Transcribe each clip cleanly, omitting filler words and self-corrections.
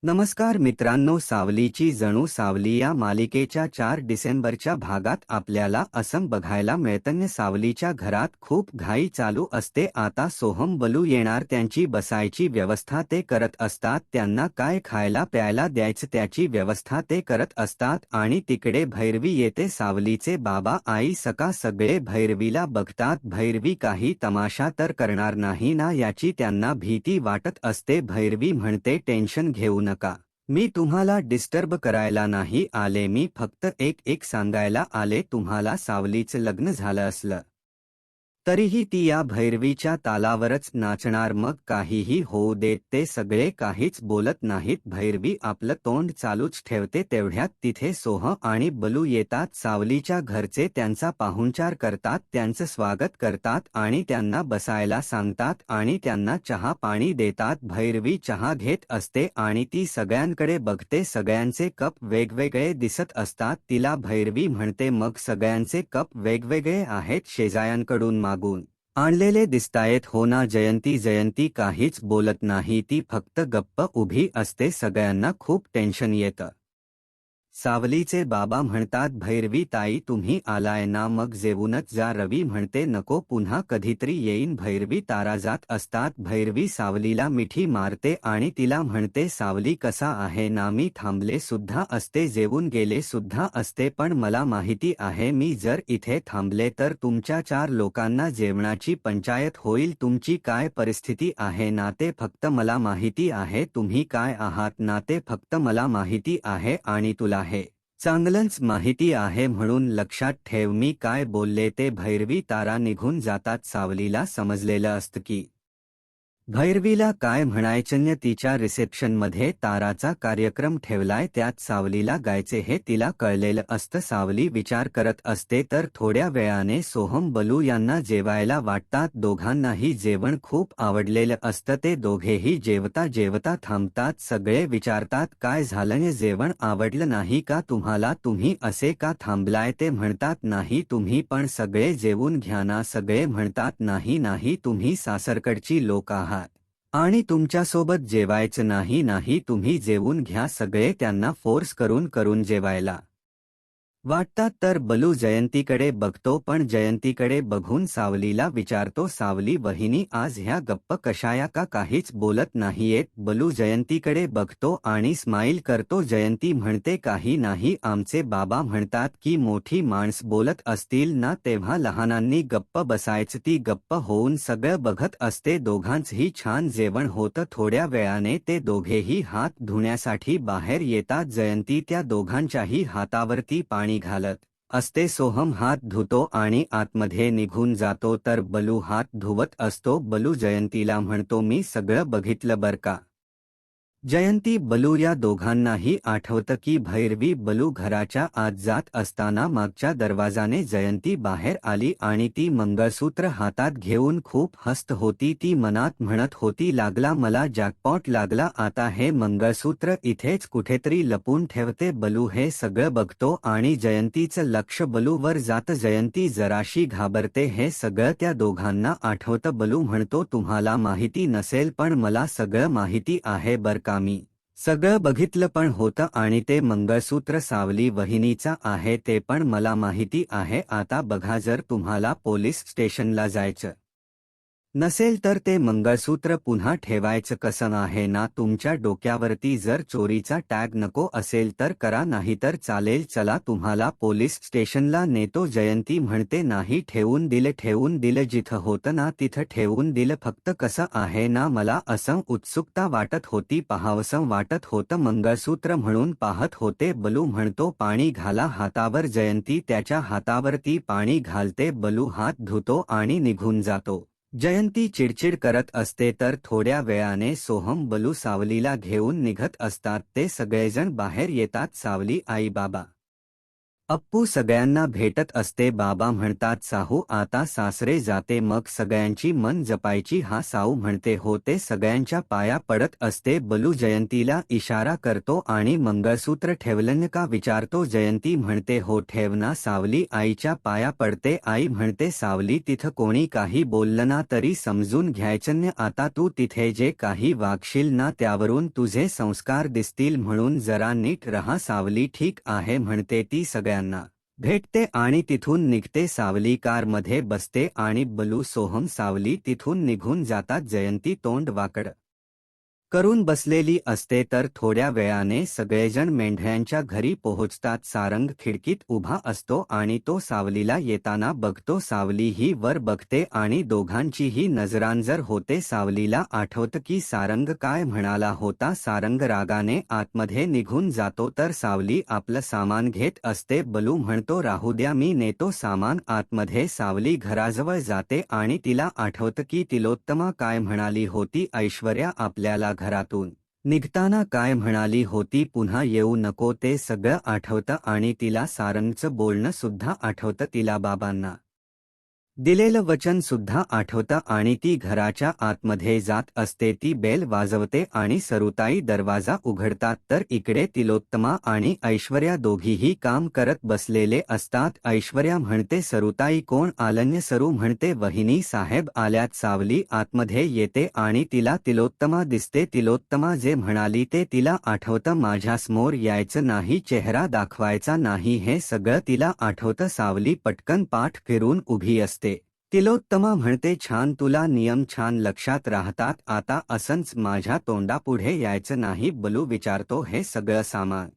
नमस्कार मित्रांनो, सावलीची जणू सावली या मालिकेच्या 4 डिसेंबरच्या भागात आपल्याला असं बघायला मिळतं. सावलीच्या घरात खूप घाई चालू असते. आता सोहम बलू येणार, त्यांची बसायची व्यवस्था ते करत असतात, त्यांना काय खायला प्यायला द्यायचं त्याची व्यवस्था ते करत असतात. आणि तिकडे भैरवी येते. सावलीचे बाबा आई सगळे भैरवीला बघतात. भैरवी काही तमाशा तर करणार नाही ना याची त्यांना भीती वाटत असते. भैरवी म्हणते, टेन्शन घेऊ नका, मी तुम्हाला डिस्टर्ब करायला नाही आले, मी फक्त एक सांगायला आले. तुम्हाला सावलीचं लग्न झालं असलं तरीही ती या भैरवीच्या तालावरच नाचणार, मग काहीही होऊ देत. ते सगळे काहीच बोलत नाहीत. भैरवी आपलं तोंड चालूच ठेवते. तेवढ्यात तिथे सोहम आणि बलू येतात. सावलीच्या घरचे त्यांचा पाहुणचार करतात, त्यांचं स्वागत करतात आणि त्यांना बसायला सांगतात आणि त्यांना चहा पाणी देतात. भैरवी चहा घेत असते आणि ती सगळ्यांकडे बघते. सगळ्यांचे कप वेगवेगळे दिसत असतात. तिला भैरवी म्हणते, मग सगळ्यांचे कप वेगवेगळे आहेत, शेजाऱ्यांकडून मागून आणलेले दिसतायत हो ना? जयंती काहीच बोलत नाही, ती फक्त गप्प उभी असते. सगळ्यांना खूप टेन्शन येतं. सावलीचे बाबा म्हणतात, भैरवी ताई तुम्ही आलाय ना, मग जेवूनच जा. रवी म्हणते, नको, पुन्हा कधीतरी येईन. भैरवी तारा जात असतात. भैरवी सावलीला मिठी मारते आणि तिला म्हणते, सावली कसा आहे ना, मी थांबले सुद्धा असते, जेवून गेले सुद्धा असते, पण मला माहिती आहे मी जर इथे थांबले तर तुमच्या 4 लोकांना जेवणाची पंचायत होईल. तुमची काय परिस्थिती आहे ना ते फक्त मला माहिती आहे, तुम्ही काय आहात ना ते फक्त मला माहिती आहे आणि तुला हे चांगलंच माहिती आहे, म्हणून लक्षात ठेव मी काय बोलले ते. भैरवी तारा निघून जातात. सावलीला समजलेलं असतं की भैरवीला काय म्हणायचं. तिच्या रिसेप्शनमध्ये ताराचा कार्यक्रम ठेवलाय, त्यात सावलीला गायचे हे तिला कळलेलं असतं. सावली विचार करत असते तर थोड्या वेळाने सोहम बलू यांना जेवायला वाटतात. दोघांनाही जेवण खूप आवडलेलं असतं. ते दोघेही जेवता जेवता थांबतात. सगळे विचारतात, काय झालं, जेवण आवडलं नाही का तुम्हाला, तुम्ही असे का थांबलाय? ते म्हणतात, नाही तुम्ही पण सगळे जेवून घ्या ना. सगळे म्हणतात, नाही तुम्ही सासरकडची लोक आहात आणि तुमच्यासोबत जेवायचं नाही तुम्ही जेवून घ्या. सगळे त्यांना फोर्स करून जेवायला वाटतात. तर बलू जयंतीकडे बघतो, पण जयंतीकडे बघून सावलीला विचारतो, सावली वहिनी आज ह्या गप्प कशाया का काहीच बोलत नाहीयेत? बलू जयंतीकडे बघतो आणि स्माईल करतो. जयंती म्हणते, काही नाही, आमचे बाबा म्हणतात की मोठी माणस बोलत असतील ना तेव्हा लहानांनी गप्प बसायचं. ती गप्प होऊन सगळं बघत असते. दोघांचंही छान जेवण होतं. थोड्या वेळाने ते दोघेही हात धुण्यासाठी बाहेर येतात. जयंती त्या दोघांच्याही हातावरती पाणी घालत असते. सोहम हात धुतो आणि आतमध्ये निघून जातो, तर बलू हात धुवत असतो. बलू जयंतीला म्हणतो, मी सगळं बघितलं बर का. जयंती बलू या दोघांनाही आठवतं की भैरवी बलू घराच्या आत जात असताना मागच्या दरवाजाने जयंती बाहेर आली आणि ती मंगळसूत्र हातात घेऊन खूप हसत होती. ती मनात म्हणत होती, लागला मला जॅकपॉट लागला, आता हे मंगळसूत्र इथेच कुठेतरी लपून ठेवते. बलू हे सगळं बघतो आणि जयंतीचं लक्ष बलूवर जातं. जयंती जराशी घाबरते. हे सगळं त्या दोघांना आठवतं. बलू म्हणतो, तुम्हाला माहिती नसेल पण मला सगळं माहिती आहे बर का, मी सगळं बघितलं पण होतं आणि ते मंगळसूत्र सावली वहिनीचा आहे ते पण मला माहिती आहे. आता बघा, जर तुम्हाला पोलीस स्टेशनला जायचं नसेल तर ते मंगळसूत्र पुन्हा ठेवायचं कसं आहे ना? तुमच्या डोक्यावरती जर चोरीचा टॅग नको असेल तर करा, नाहीतर चालेल, चला तुम्हाला पोलीस स्टेशनला नेतो. जयंती म्हणते, नाही, ठेवून दिलं जिथं होतं ना तिथं ठेवून दिलं, फक्त कसं आहे ना मला असं उत्सुकता वाटत होती, पाहावसं वाटत होतं, मंगळसूत्र म्हणून पाहत होते. बलू म्हणतो, पाणी घाला हातावर. जयंती त्याच्या हातावरती पाणी घालते. बलू हात धुतो आणि निघून जातो. जयंती चिडचिड करत असते. तर थोड्या वेळाने सोहम बलू सावलीला घेऊन निघत असतात. ते सगळेजण बाहेर येतात. सावली आई बाबा अप्पू सगळ्यांना भेटत असते. बाबा म्हणतात साहू आता सासरे जाते, मग सगळ्यांची मन जपायची. हा साऊ म्हणते हो, ते सगळ्यांच्या पाया पडत असते. बलू जयंतीला इशारा करतो आणि मंगळसूत्र ठेवलं का विचारतो. जयंती म्हणते हो ठेवना. सावली आईच्या पाया पडते. आई म्हणते सावली तिथं कोणी काही बोललं ना तरी समजून घ्यायचं. आता तू तिथे जे काही वागशील ना त्यावरून तुझे संस्कार दिसतील, म्हणून जरा नीट रहा. सावली ठीक आहे म्हणते. ती सगळ्यांना भेटते आणि तिथून निघते. सावली कारमध्ये बसते आणि बलू सोहम सावली तिथून निघून जातात. जयंती तोंड वाकड करून बसलेली असते. तर थोड्या वेळाने सगळेजण मेंढ्यांच्या घरी पोहोचतात. सारंग खिडकीत उभा असतो आणि तो सावलीला येताना बघतो. सावली ही वर बघते आणि दोघांचीही नजरांजर होते. सावलीला आठवतं की सारंग काय म्हणाला होता. सारंग रागाने आतमध्ये निघून जातो तर सावली आपलं सामान घेत असते. बलू म्हणतो राहू द्या, मी नेतो सामान आतमध्ये. सावली घराजवळ जाते आणि तिला आठवतं की तिलोत्तमा काय म्हणाली होती. ऐश्वर्या आपल्याला घरातून निघताना काय म्हणाली होती, पुन्हा येऊ नको. ते सगळं आठवतं आणि तिला सारंगचं बोलणं सुद्धा आठवतं. तिला बाबांना दिलेलं वचन सुद्धा आठवतं आणि ती घराच्या आतमध्ये जात असते. ती बेल वाजवते आणि सरुताई दरवाजा उघडतात. तर इकडे तिलोत्तमा आणि ऐश्वर्या दोघीही काम करत बसलेले असतात. ऐश्वर्या म्हणते सरुताई कोण आलन्य. सरू म्हणते वहिनी साहेब आल्यात. सावली आतमध्ये येते आणि तिला तिलोत्तमा दिसते. तिलोत्तमा जे म्हणाली ते तिला आठवतं. माझ्यासमोर यायचं नाही, चेहरा दाखवायचा नाही, हे सगळं तिला आठवतं. सावली पटकन पाठ फिरून उभी असते. तिलोत्तमा म्हणते छान, तुला नियम छान लक्षात राहतात. आता असंच माझ्या तोंडापुढे यायचं नाही. बलू विचारतो हे सगळं सामान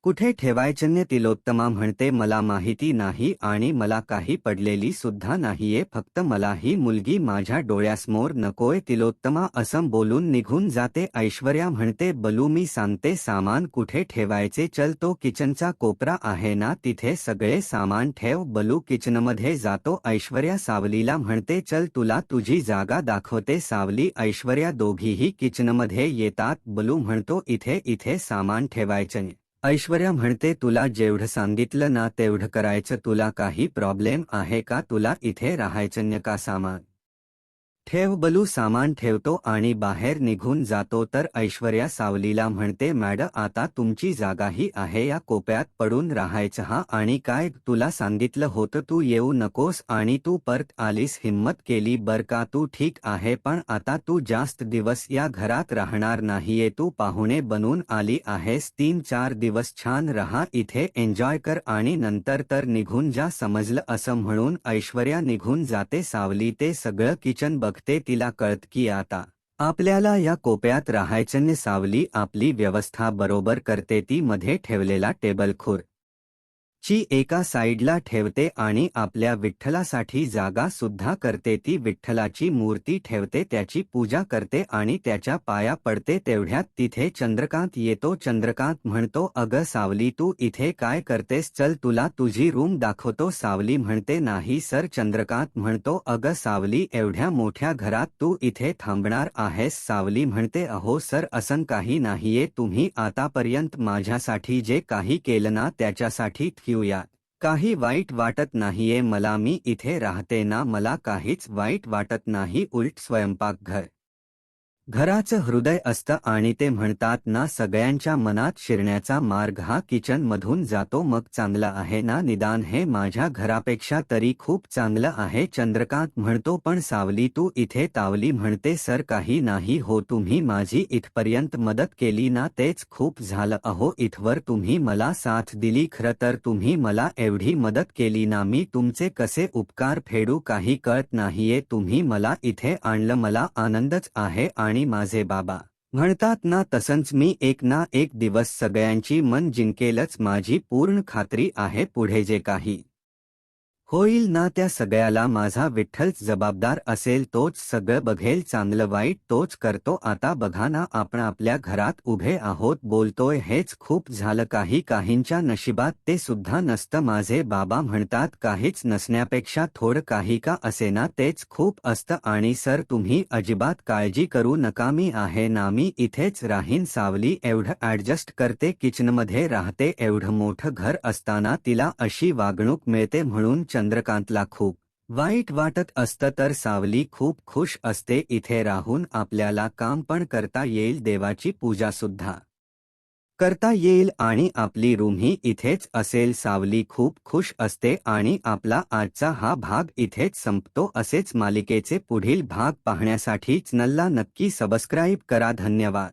कुठे ठेवायचं. तिलोत्तमा म्हणते मला माहिती नाही आणि मला काही पडलेली सुद्धा नाहीये, फक्त मला ही मुलगी माझ्या डोळ्यासमोर नकोय. तिलोत्तमा असं बोलून निघून जाते. ऐश्वर्या म्हणते बलू मी सांगते सामान कुठे ठेवायचे. चल, तो किचनचा कोपरा आहे ना, तिथे सगळे सामान ठेव. बलू किचनमध्ये जातो. ऐश्वर्या सावलीला म्हणते चल तुला तुझी जागा दाखवते. सावली ऐश्वर्या दोघीही किचनमध्ये येतात. बलू म्हणतो इथे इथे सामान ठेवायचं. ऐश्वर्या म्हणते तुला जेवढं सांगितलं ना तेवढं करायचं. तुला काही प्रॉब्लेम आहे का, तुला इथे राहायचं का. सामान ठेव. बलू सामान ठेवतो आणि बाहेर निघून जातो. तर ऐश्वर्या सावलीला म्हणते मॅडम आता तुमची जागाही आहे, या कोपऱ्यात पडून राहायचं. हा आणि काय, तुला सांगितलं होतं तू येऊ नकोस आणि तू परत आलीस. हिम्मत केली बर का. तू ठीक आहे, पण आता तू जास्त दिवस या घरात राहणार नाहीये. तू पाहुणे बनून आली आहेस. 3-4 दिवस छान रहा इथे, एन्जॉय कर आणि नंतर तर निघून जा, समजलं. असं म्हणून ऐश्वर्या निघून जाते. सावली ते सगळं किचन बघते. तिला कळत की आता आपल्याला या कोपऱ्यात राहायचं. सावली आपली व्यवस्था बरोबर करते. ती मध्ये ठेवलेला टेबल ची एका साईडला ठेवते आणि आपल्या विठ्ठलासाठी जागा सुद्धा करते. ती विठ्ठलाची मूर्ती ठेवते, त्याची पूजा करते आणि त्याच्या पाया पडते. तेवढ्यात तिथे चंद्रकांत येतो. चंद्रकांत म्हणतो अगं सावली तू इथे काय करतेस, चल तुला तुझी रूम दाखवतो. सावली म्हणते नाही सर. चंद्रकांत म्हणतो अगं सावली एवढ्या मोठ्या घरात तू इथे थांबणार आहेस. सावली म्हणते अहो सर असं काही नाहीये, तुम्ही आतापर्यंत माझ्यासाठी जे काही केलं ना त्याच्यासाठी या काही वाईट वाटत नाहीये मला. मी इथे राहते ना, मला काहीच वाईट वाटत नाही. उलट स्वयंपाकघर घराचं हृदय असतं आणि ते म्हणतात ना सगळ्यांच्या मनात शिरण्याचा मार्ग हा किचन मधून जातो. मग चांगलं आहे ना, निदान हे माझ्या घरापेक्षा तरी खूप चांगलं आहे. चंद्रकांत म्हणतो पण सावली तू इथे. तावली म्हणते सर काही नाही हो, तुम्ही माझी इथपर्यंत मदत केली ना तेच खूप झालं. अहो इथवर तुम्ही मला साथ दिली. खरं तर तुम्ही मला एवढी मदत केली ना, मी तुमचे कसे उपकार फेडू काही कळत नाहीये. तुम्ही मला इथे आणलं, मला आनंदच आहे. आणि माझे बाबा म्हणतात ना तसंच मी एक ना एक दिवस सगळ्यांची मन जिंकेलच. माझी पूर्ण खात्री आहे पुढे जे काही होईल ना त्या सगळ्याला माझा विठ्ठलच जबाबदार असेल, तोच सगळं बघेल, चांगलं वाईट तोच करतो. आता बघा ना, आपण आपल्या घरात उभे आहोत, बोलतोय, हेच खूप झालं. काहींच्या नशिबात ते सुद्धा नसतं. माझे बाबा म्हणतात, काहीच नसण्यापेक्षा थोडं काही का असेना तेच खूप असतं. आणि सर, तुम्ही अजिबात काळजी करू नका, मी आहे ना, मी इथेच राहीन. सावली एवढं ॲडजस्ट करते, किचनमध्ये राहते, एवढं मोठं घर असताना तिला अशी वागणूक मिळते म्हणून चंद्रकांतला खूप वाईट वाटत असतं. तर सावली खूप खुश असते, इथे राहून आपल्याला काम पण करता येईल, देवाची पूजा सुद्धा करता येईल आणि आपली रूमही इथेच असेल. सावली खूप खुश असते आणि आपला आजचा हा भाग इथेच संपतो. असेच मालिकेचे पुढील भाग पाहण्यासाठी चॅनलला नक्की सबस्क्राईब करा. धन्यवाद.